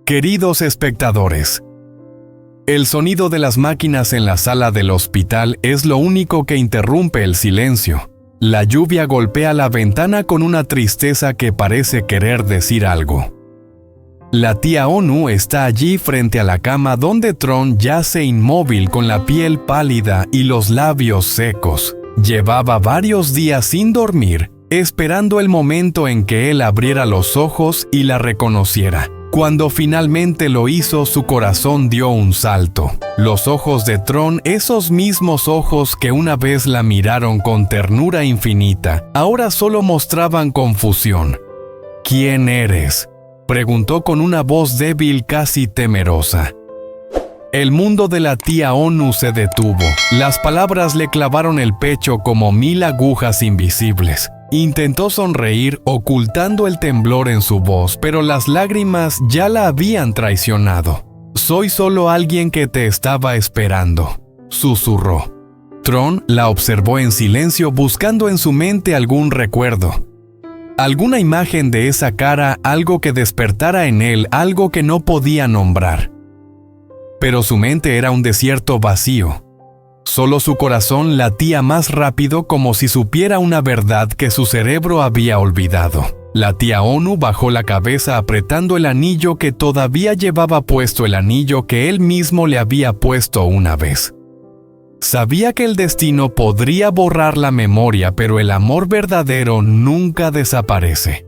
Queridos espectadores, el sonido de las máquinas en la sala del hospital es lo único que interrumpe el silencio. La lluvia golpea la ventana con una tristeza que parece querer decir algo. La tía Onu está allí frente a la cama donde Tron yace inmóvil con la piel pálida y los labios secos. Llevaba varios días sin dormir, esperando el momento en que él abriera los ojos y la reconociera. Cuando finalmente lo hizo, su corazón dio un salto. Los ojos de Tron, esos mismos ojos que una vez la miraron con ternura infinita, ahora solo mostraban confusión. ¿Quién eres?, preguntó con una voz débil, casi temerosa. El mundo de la tía Onu se detuvo. Las palabras le clavaron el pecho como 1000 agujas invisibles. Intentó sonreír, ocultando el temblor en su voz, pero las lágrimas ya la habían traicionado. «Soy solo alguien que te estaba esperando», susurró. Tron la observó en silencio, buscando en su mente algún recuerdo. Alguna imagen de esa cara, algo que despertara en él, algo que no podía nombrar. Pero su mente era un desierto vacío. Solo su corazón latía más rápido, como si supiera una verdad que su cerebro había olvidado. La tía Onu bajó la cabeza apretando el anillo que todavía llevaba puesto, el anillo que él mismo le había puesto una vez. Sabía que el destino podría borrar la memoria, pero el amor verdadero nunca desaparece.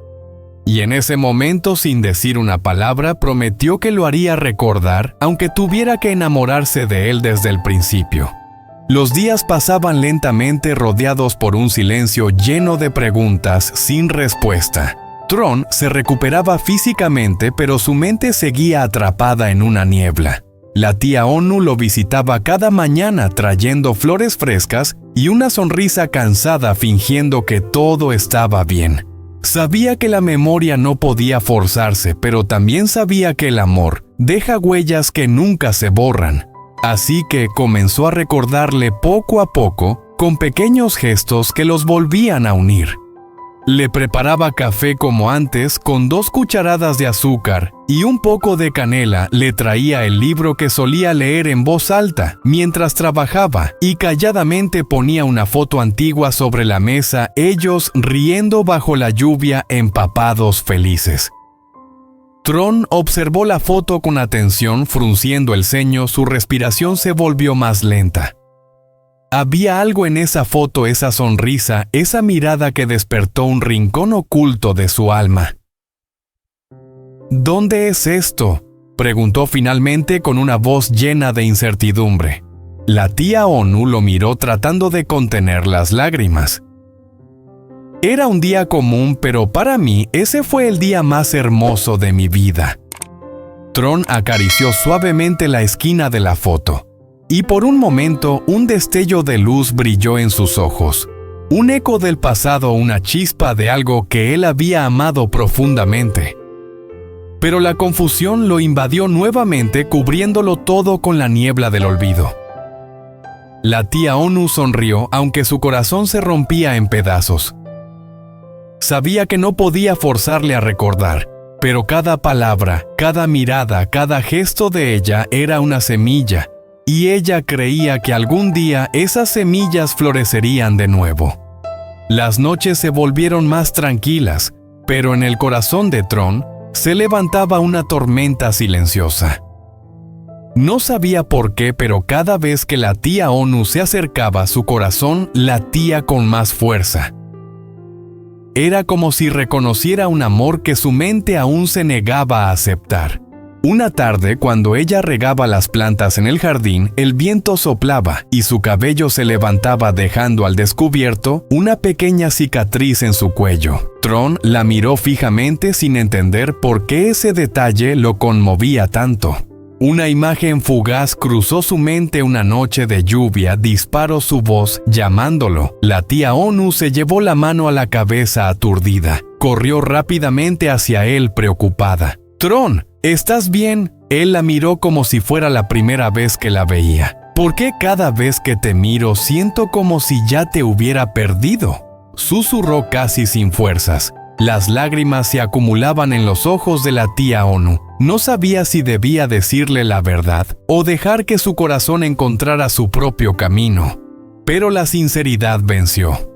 Y en ese momento, sin decir una palabra, prometió que lo haría recordar, aunque tuviera que enamorarse de él desde el principio. Los días pasaban lentamente, rodeados por un silencio lleno de preguntas sin respuesta. Tron se recuperaba físicamente, pero su mente seguía atrapada en una niebla. La tía Onu lo visitaba cada mañana trayendo flores frescas y una sonrisa cansada, fingiendo que todo estaba bien. Sabía que la memoria no podía forzarse, pero también sabía que el amor deja huellas que nunca se borran. Así que comenzó a recordarle poco a poco, con pequeños gestos que los volvían a unir. Le preparaba café como antes, con 2 cucharadas de azúcar y un poco de canela. Le traía el libro que solía leer en voz alta mientras trabajaba y calladamente ponía una foto antigua sobre la mesa, ellos riendo bajo la lluvia, empapados, felices. Tron observó la foto con atención, frunciendo el ceño, su respiración se volvió más lenta. Había algo en esa foto, esa sonrisa, esa mirada que despertó un rincón oculto de su alma. «¿Dónde es esto?», preguntó finalmente con una voz llena de incertidumbre. La tía Onu lo miró tratando de contener las lágrimas. «Era un día común, pero para mí ese fue el día más hermoso de mi vida». Tron acarició suavemente la esquina de la foto. Y por un momento, un destello de luz brilló en sus ojos. Un eco del pasado, una chispa de algo que él había amado profundamente. Pero la confusión lo invadió nuevamente, cubriéndolo todo con la niebla del olvido. La tía Onu sonrió, aunque su corazón se rompía en pedazos. Sabía que no podía forzarle a recordar, pero cada palabra, cada mirada, cada gesto de ella era una semilla, y ella creía que algún día esas semillas florecerían de nuevo. Las noches se volvieron más tranquilas, pero en el corazón de Tron se levantaba una tormenta silenciosa. No sabía por qué, pero cada vez que la tía Onu se acercaba, su corazón latía con más fuerza. Era como si reconociera un amor que su mente aún se negaba a aceptar. Una tarde, cuando ella regaba las plantas en el jardín, el viento soplaba y su cabello se levantaba, dejando al descubierto una pequeña cicatriz en su cuello. Tron la miró fijamente sin entender por qué ese detalle lo conmovía tanto. Una imagen fugaz cruzó su mente una noche de lluvia, disparó su voz llamándolo. La tía Onu se llevó la mano a la cabeza aturdida. Corrió rápidamente hacia él preocupada. «Tron, ¿estás bien?». Él la miró como si fuera la primera vez que la veía. «¿Por qué cada vez que te miro siento como si ya te hubiera perdido?», susurró casi sin fuerzas. Las lágrimas se acumulaban en los ojos de la tía Onu. No sabía si debía decirle la verdad o dejar que su corazón encontrara su propio camino. Pero la sinceridad venció.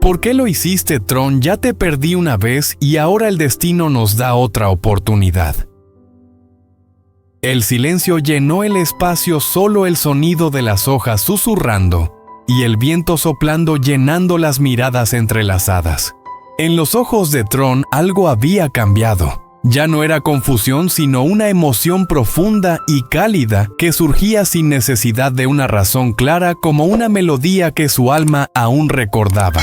¿Por qué lo hiciste, Tron? Ya te perdí una vez y ahora el destino nos da otra oportunidad. El silencio llenó el espacio, solo el sonido de las hojas susurrando y el viento soplando llenando las miradas entrelazadas. En los ojos de Tron algo había cambiado. Ya no era confusión, sino una emoción profunda y cálida que surgía sin necesidad de una razón clara, como una melodía que su alma aún recordaba.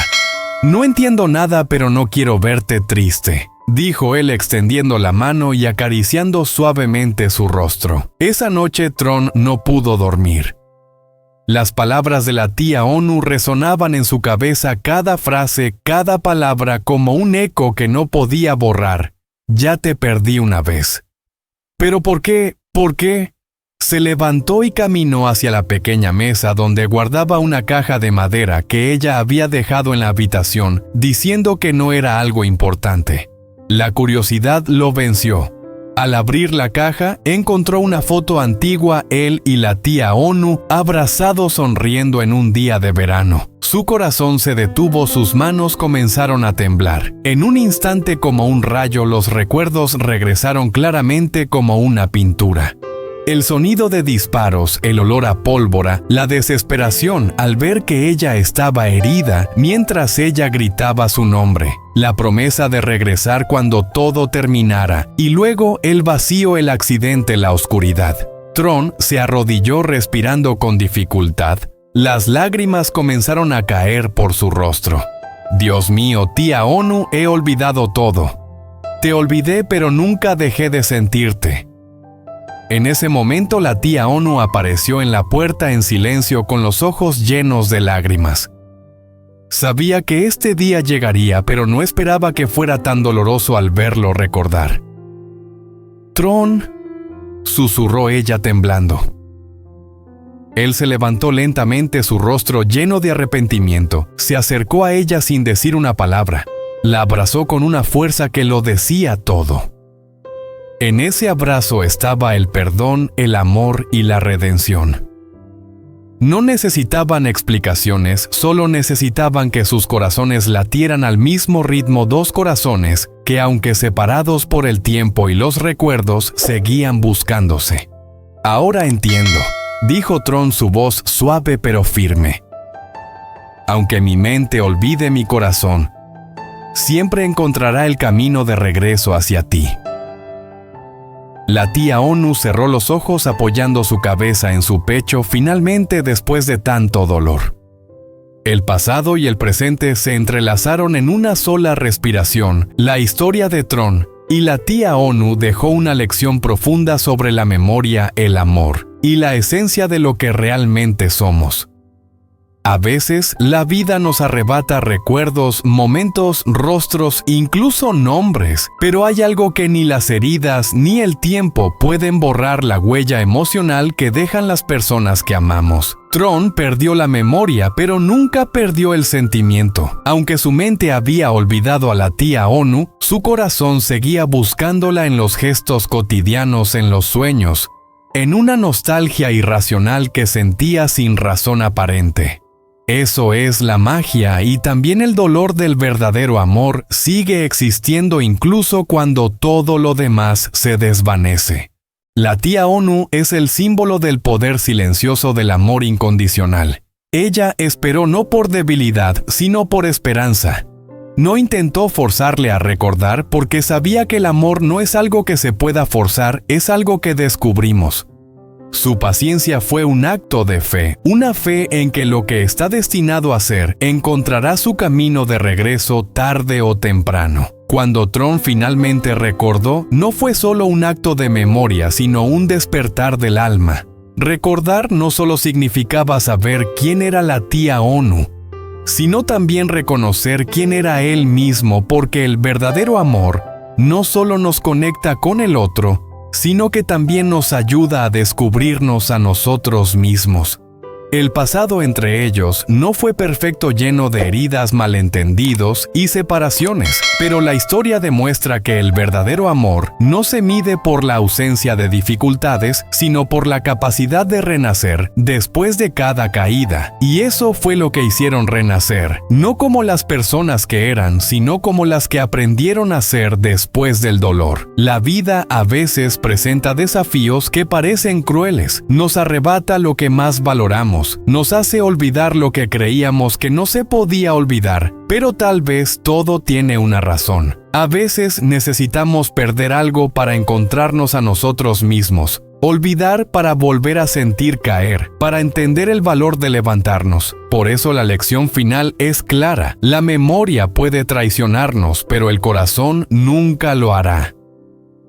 «No entiendo nada, pero no quiero verte triste», dijo él extendiendo la mano y acariciando suavemente su rostro. Esa noche Tron no pudo dormir. Las palabras de la tía Onu resonaban en su cabeza, cada frase, cada palabra, como un eco que no podía borrar. «Ya te perdí una vez». «¿Pero por qué? ¿Por qué?». Se levantó y caminó hacia la pequeña mesa donde guardaba una caja de madera que ella había dejado en la habitación, diciendo que no era algo importante. La curiosidad lo venció. Al abrir la caja, encontró una foto antigua, él y la tía Onu abrazados sonriendo en un día de verano. Su corazón se detuvo, sus manos comenzaron a temblar. En un instante, como un rayo, los recuerdos regresaron claramente como una pintura. El sonido de disparos, el olor a pólvora, la desesperación al ver que ella estaba herida mientras ella gritaba su nombre, la promesa de regresar cuando todo terminara, y luego el vacío, el accidente, la oscuridad. Tron se arrodilló respirando con dificultad. Las lágrimas comenzaron a caer por su rostro. «Dios mío, tía Onu, he olvidado todo. Te olvidé, pero nunca dejé de sentirte». En ese momento la tía Onu apareció en la puerta en silencio con los ojos llenos de lágrimas. Sabía que este día llegaría, pero no esperaba que fuera tan doloroso al verlo recordar. «Tron», susurró ella temblando. Él se levantó lentamente, su rostro lleno de arrepentimiento. Se acercó a ella sin decir una palabra. La abrazó con una fuerza que lo decía todo. En ese abrazo estaba el perdón, el amor y la redención. No necesitaban explicaciones, solo necesitaban que sus corazones latieran al mismo ritmo, dos corazones que, aunque separados por el tiempo y los recuerdos, seguían buscándose. «Ahora entiendo», dijo Tron, su voz suave pero firme. «Aunque mi mente olvide mi corazón, siempre encontrará el camino de regreso hacia ti». La tía Onu cerró los ojos apoyando su cabeza en su pecho, finalmente, después de tanto dolor. El pasado y el presente se entrelazaron en una sola respiración. La historia de Tron y la tía Onu dejó una lección profunda sobre la memoria, el amor y la esencia de lo que realmente somos. A veces, la vida nos arrebata recuerdos, momentos, rostros, incluso nombres, pero hay algo que ni las heridas ni el tiempo pueden borrar: la huella emocional que dejan las personas que amamos. Tron perdió la memoria, pero nunca perdió el sentimiento. Aunque su mente había olvidado a la tía Onu, su corazón seguía buscándola en los gestos cotidianos, en los sueños, en una nostalgia irracional que sentía sin razón aparente. Eso es la magia, y también el dolor del verdadero amor sigue existiendo incluso cuando todo lo demás se desvanece. La tía Onu es el símbolo del poder silencioso del amor incondicional. Ella esperó no por debilidad, sino por esperanza. No intentó forzarle a recordar porque sabía que el amor no es algo que se pueda forzar, es algo que descubrimos. Su paciencia fue un acto de fe, una fe en que lo que está destinado a ser encontrará su camino de regreso tarde o temprano. Cuando Tron finalmente recordó, no fue solo un acto de memoria, sino un despertar del alma. Recordar no solo significaba saber quién era la tía Onu, sino también reconocer quién era él mismo, porque el verdadero amor no solo nos conecta con el otro, sino que también nos ayuda a descubrirnos a nosotros mismos. El pasado entre ellos no fue perfecto, lleno de heridas, malentendidos y separaciones, pero la historia demuestra que el verdadero amor no se mide por la ausencia de dificultades, sino por la capacidad de renacer después de cada caída. Y eso fue lo que hicieron renacer, no como las personas que eran, sino como las que aprendieron a ser después del dolor. La vida a veces presenta desafíos que parecen crueles, nos arrebata lo que más valoramos, nos hace olvidar lo que creíamos que no se podía olvidar, pero tal vez todo tiene una razón. A veces necesitamos perder algo para encontrarnos a nosotros mismos, olvidar para volver a sentir caer, para entender el valor de levantarnos. Por eso la lección final es clara: la memoria puede traicionarnos, pero el corazón nunca lo hará.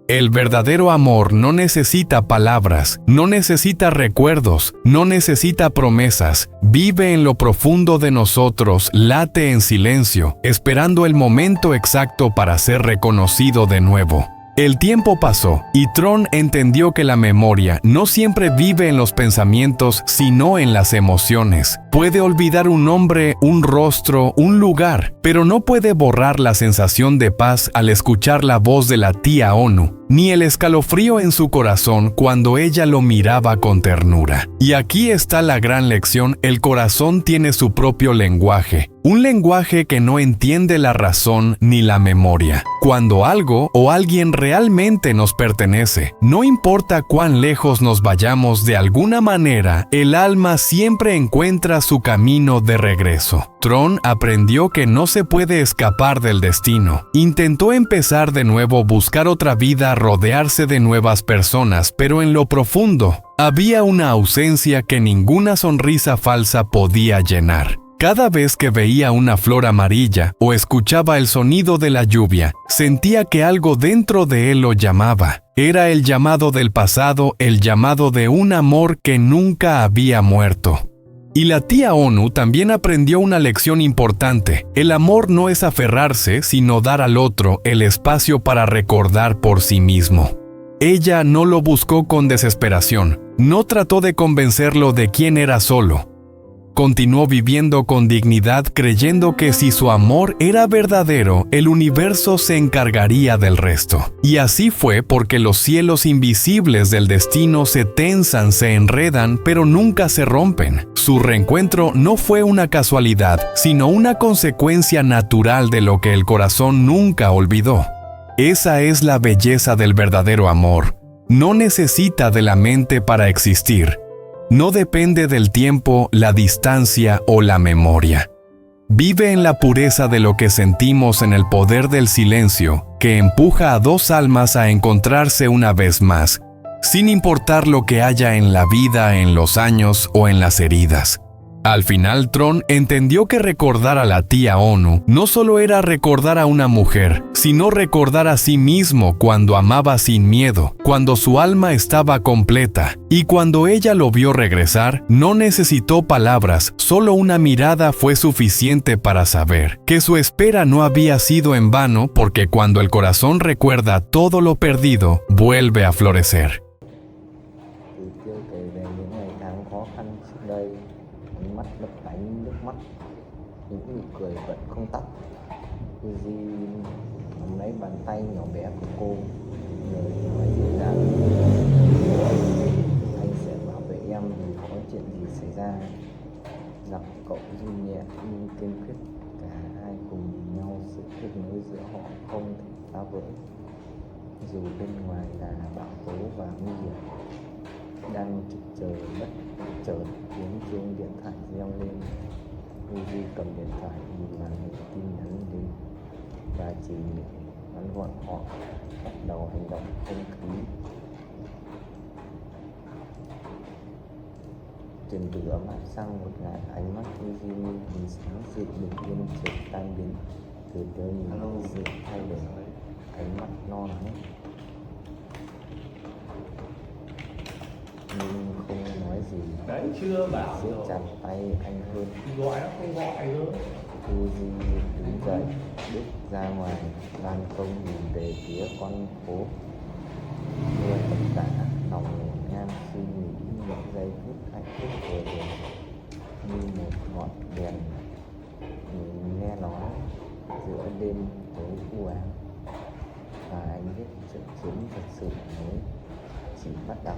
El verdadero amor no necesita palabras, no necesita recuerdos, no necesita promesas. Vive en lo profundo de nosotros, late en silencio, esperando el momento exacto para ser reconocido de nuevo. El tiempo pasó, y Tron entendió que la memoria no siempre vive en los pensamientos, sino en las emociones. Puede olvidar un nombre, un rostro, un lugar, pero no puede borrar la sensación de paz al escuchar la voz de la tía Onu, ni el escalofrío en su corazón cuando ella lo miraba con ternura. Y aquí está la gran lección: el corazón tiene su propio lenguaje, un lenguaje que no entiende la razón ni la memoria. Cuando algo o alguien realmente nos pertenece, no importa cuán lejos nos vayamos, de alguna manera, el alma siempre encuentra su camino de regreso. Tron aprendió que no se puede escapar del destino. Intentó empezar de nuevo, buscar otra vida, rodearse de nuevas personas, pero en lo profundo había una ausencia que ninguna sonrisa falsa podía llenar. Cada vez que veía una flor amarilla o escuchaba el sonido de la lluvia, sentía que algo dentro de él lo llamaba. Era el llamado del pasado, el llamado de un amor que nunca había muerto. Y la tía Onu también aprendió una lección importante: el amor no es aferrarse, sino dar al otro el espacio para recordar por sí mismo. Ella no lo buscó con desesperación, no trató de convencerlo de quién era solo. Continuó viviendo con dignidad, creyendo que si su amor era verdadero, el universo se encargaría del resto. Y así fue, porque los cielos invisibles del destino se tensan, se enredan, pero nunca se rompen. Su reencuentro no fue una casualidad, sino una consecuencia natural de lo que el corazón nunca olvidó. Esa es la belleza del verdadero amor. No necesita de la mente para existir. No depende del tiempo, la distancia o la memoria. Vive en la pureza de lo que sentimos, en el poder del silencio, que empuja a dos almas a encontrarse una vez más, sin importar lo que haya en la vida, en los años o en las heridas. Al final, Tron entendió que recordar a la tía Onu no solo era recordar a una mujer, sino recordar a sí mismo cuando amaba sin miedo, cuando su alma estaba completa. Y cuando ella lo vio regresar, no necesitó palabras, solo una mirada fue suficiente para saber que su espera no había sido en vano, porque cuando el corazón recuerda todo lo perdido, vuelve a florecer. Những nụ cười vẫn không tắt. Suzy nắm lấy bàn tay nhỏ bé của cô, rồi nói dịu dàng: anh sẽ bảo vệ em dù có chuyện gì xảy ra. Giọng cậu du nhẹ nhưng kiên quyết. Cả hai cùng nhìn nhau, sự kết nối giữa họ không thể phá vỡ. Dù bên ngoài là bão tố và nguy hiểm đang trực chờ, bất chợt tiếng chuông điện thoại reo lên. Suzy cầm điện thoại, nhìn màn hình tin nhắn đến và chỉ ngắn gọn: họ bắt đầu hành động không khí. Chuyển từ ấm áp sang một ngại, ánh mắt Suzy như hình sáng dịu bình yên chợt tan biến. Từ từ nhìn sự thay đổi, ánh mắt lo lắng nhưng không nói gì. Đấy, chưa bảo siết rồi. chặt tay anh hơn. Gọi nó không gọi nữa. Suzy đứng dậy, bước ra ngoài ban công, nhìn về phía con phố. Mưa tất cả lòng ngang suy nghĩ những giây phút hạnh phúc vừa rồi. như một ngọn đèn nghe nói giữa đêm tối u ám, và anh biết trận chiến thật sự mới chỉ bắt đầu.